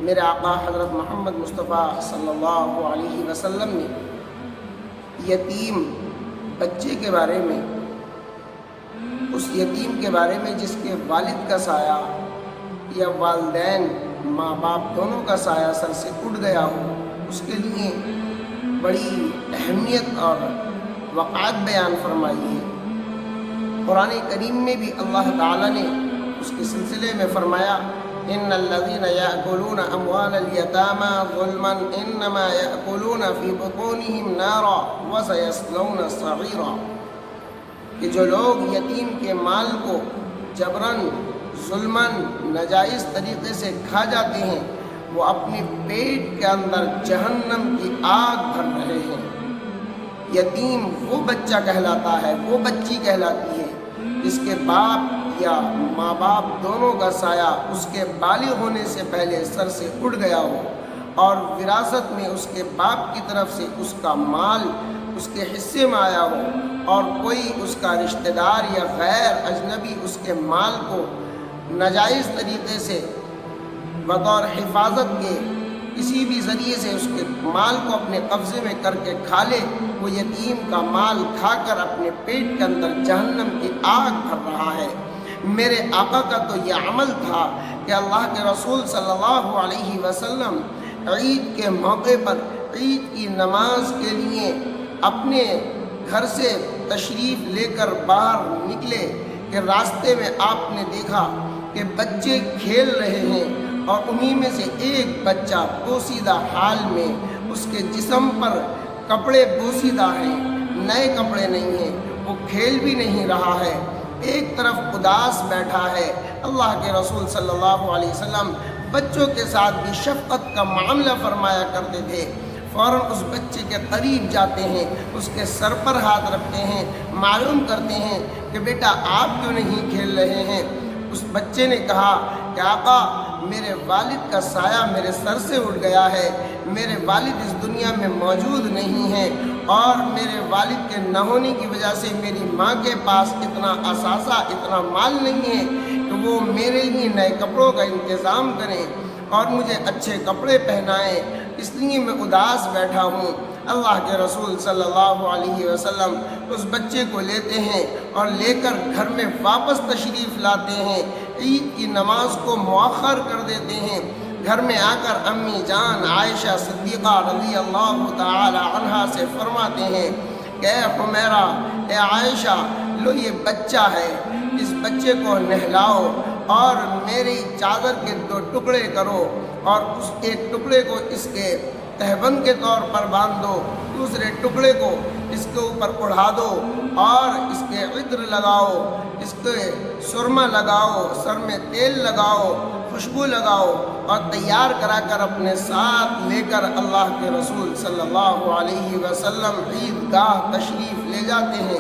میرے آقا حضرت محمد مصطفیٰ صلی اللہ علیہ وسلم نے یتیم بچے کے بارے میں، اس یتیم کے بارے میں جس کے والد کا سایہ یا والدین ماں باپ دونوں کا سایہ سر سے اٹھ گیا ہو، اس کے لیے بڑی اہمیت اور وقعت بیان فرمائی ہے۔ قرآن کریم میں بھی اللہ تعالیٰ نے اس کے سلسلے میں فرمایا ان الذین یأکلون اموال الیتامی ظلما انما یأکلون فی بطونہم نارا وسیصلون سعیرا، کہ جو لوگ یتیم کے مال کو جبراً ظلماً ناجائز طریقے سے کھا جاتے ہیں، وہ اپنے پیٹ کے اندر جہنم کی آگ بھر رہے ہیں۔ یتیم وہ بچہ کہلاتا ہے، وہ بچی کہلاتی ہے جس کے باپ یا ماں باپ دونوں کا سایہ اس کے بالغ ہونے سے پہلے سر سے اٹھ گیا ہو، اور وراثت میں اس کے باپ کی طرف سے اس کا مال اس کے حصے میں آیا ہو، اور کوئی اس کا رشتہ دار یا غیر اجنبی اس کے مال کو ناجائز طریقے سے بطور حفاظت کے کسی بھی ذریعے سے اس کے مال کو اپنے قبضے میں کر کے کھا لے، وہ یتیم کا مال کھا کر اپنے پیٹ کے اندر جہنم کی آگ بھر رہا ہے۔ میرے آقا کا تو یہ عمل تھا کہ اللہ کے رسول صلی اللہ علیہ وسلم عید کے موقع پر عید کی نماز کے لیے اپنے گھر سے تشریف لے کر باہر نکلے کہ راستے میں آپ نے دیکھا کہ بچے کھیل رہے ہیں، اور انہی میں سے ایک بچہ بوسیدہ حال میں، اس کے جسم پر کپڑے بوسیدہ ہیں، نئے کپڑے نہیں ہیں، وہ کھیل بھی نہیں رہا ہے، ایک طرف اداس بیٹھا ہے۔ اللہ کے رسول صلی اللہ علیہ وسلم بچوں کے ساتھ بھی شفقت کا معاملہ فرمایا کرتے تھے۔ فوراً اس بچے کے قریب جاتے ہیں، اس کے سر پر ہاتھ رکھتے ہیں، معلوم کرتے ہیں کہ بیٹا آپ کیوں نہیں کھیل رہے ہیں؟ اس بچے نے کہا کہ آقا میرے والد کا سایہ میرے سر سے اٹھ گیا ہے، میرے والد اس دنیا میں موجود نہیں ہیں، اور میرے والد کے نہ ہونے کی وجہ سے میری ماں کے پاس اتنا اثاثہ، اتنا مال نہیں ہے کہ وہ میرے لیے نئے کپڑوں کا انتظام کریں اور مجھے اچھے کپڑے پہنائیں، اس لیے میں اداس بیٹھا ہوں۔ اللہ کے رسول صلی اللہ علیہ وسلم اس بچے کو لیتے ہیں اور لے کر گھر میں واپس تشریف لاتے ہیں، عید کی نماز کو مؤخر کر دیتے ہیں۔ گھر میں آ کر امی جان عائشہ صدیقہ رضی اللہ تعالی عنہا سے فرماتے ہیں کہ اے حمیرہ، اے عائشہ، لو یہ بچہ ہے، اس بچے کو نہلاؤ اور میری چادر کے 2 ٹکڑے کرو، اور اس ایک ٹکڑے کو اس کے تہبند کے طور پر باندھ دو، دوسرے ٹکڑے کو اس کے اوپر اڑھا دو، اور اس کے عطر لگاؤ، اس کے سرما لگاؤ، سر میں تیل لگاؤ، خوشبو لگاؤ، اور تیار کرا کر اپنے ساتھ لے کر اللہ کے رسول صلی اللہ علیہ وسلم عیدگاہ تشریف لے جاتے ہیں،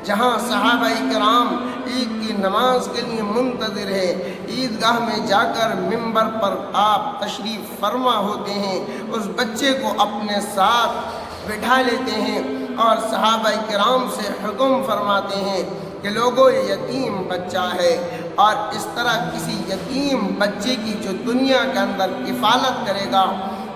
جہاں صحابہ کرام عید کی نماز کے لیے منتظر ہے۔ عیدگاہ میں جا کر ممبر پر آپ تشریف فرما ہوتے ہیں، اس بچے کو اپنے ساتھ بٹھا لیتے ہیں اور صحابہ کرام سے حکم فرماتے ہیں کہ لوگوں یہ یتیم بچہ ہے، اور اس طرح کسی یتیم بچے کی جو دنیا کے اندر کفالت کرے گا،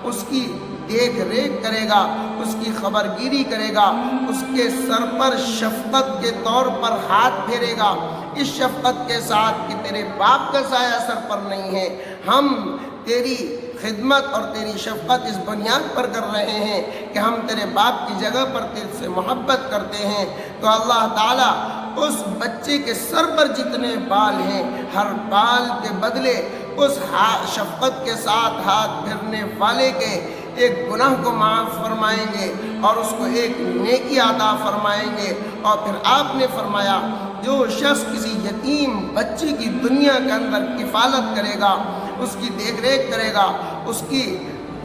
اس کی دیکھ ریکھ کرے گا، اس کی خبرگیری کرے گا، اس کے سر پر شفقت کے طور پر ہاتھ پھیرے گا، اس شفقت کے ساتھ کہ تیرے باپ کا سایہ سر پر نہیں ہے، ہم تیری خدمت اور تیری شفقت اس بنیاد پر کر رہے ہیں کہ ہم تیرے باپ کی جگہ پر تیرے سے محبت کرتے ہیں، تو اللہ تعالیٰ اس بچے کے سر پر جتنے بال ہیں، ہر بال کے بدلے اس شفقت کے ساتھ ہاتھ پھیرنے والے کے ایک گناہ کو معاف فرمائیں گے اور اس کو ایک نیکی عطا فرمائیں گے۔ اور پھر آپ نے فرمایا جو شخص کسی یتیم بچے کی دنیا کے اندر کفالت کرے گا، اس کی دیکھ ریکھ کرے گا، اس کی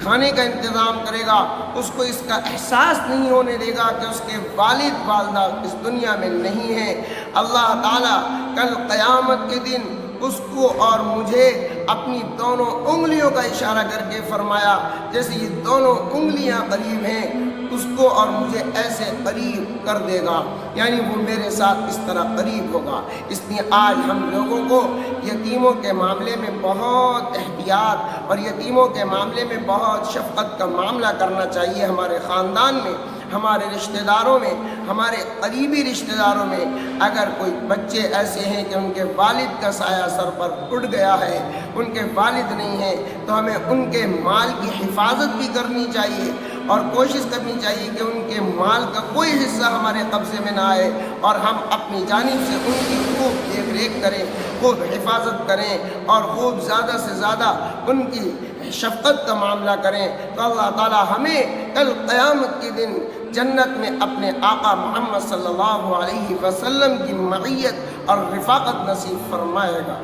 کھانے کا انتظام کرے گا، اس کو اس کا احساس نہیں ہونے دے گا کہ اس کے والد والدہ اس دنیا میں نہیں ہیں، اللہ تعالیٰ کل قیامت کے دن اس کو اور مجھے اپنی دونوں انگلیوں کا اشارہ کر کے فرمایا جیسے یہ دونوں انگلیاں قریب ہیں، اس کو اور مجھے ایسے قریب کر دے گا، یعنی وہ میرے ساتھ اس طرح قریب ہوگا۔ اس لیے آج ہم لوگوں کو یتیموں کے معاملے میں بہت احتیاط اور یتیموں کے معاملے میں بہت شفقت کا معاملہ کرنا چاہیے۔ ہمارے خاندان میں، ہمارے رشتہ داروں میں، ہمارے قریبی رشتہ داروں میں اگر کوئی بچے ایسے ہیں کہ ان کے والد کا سایہ سر پر اڑ گیا ہے، ان کے والد نہیں ہیں، تو ہمیں ان کے مال کی حفاظت بھی کرنی چاہیے اور کوشش کرنی چاہیے کہ ان کے مال کا کوئی حصہ ہمارے قبضے میں نہ آئے، اور ہم اپنی جانب سے ان کی خوب دیکھ ریکھ کریں، خوب حفاظت کریں اور خوب زیادہ سے زیادہ ان کی شفقت کا معاملہ کریں، تو اللہ تعالی ہمیں کل قیامت کے دن جنت میں اپنے آقا محمد صلی اللہ علیہ وسلم کی معیت اور رفاقت نصیب فرمائے گا۔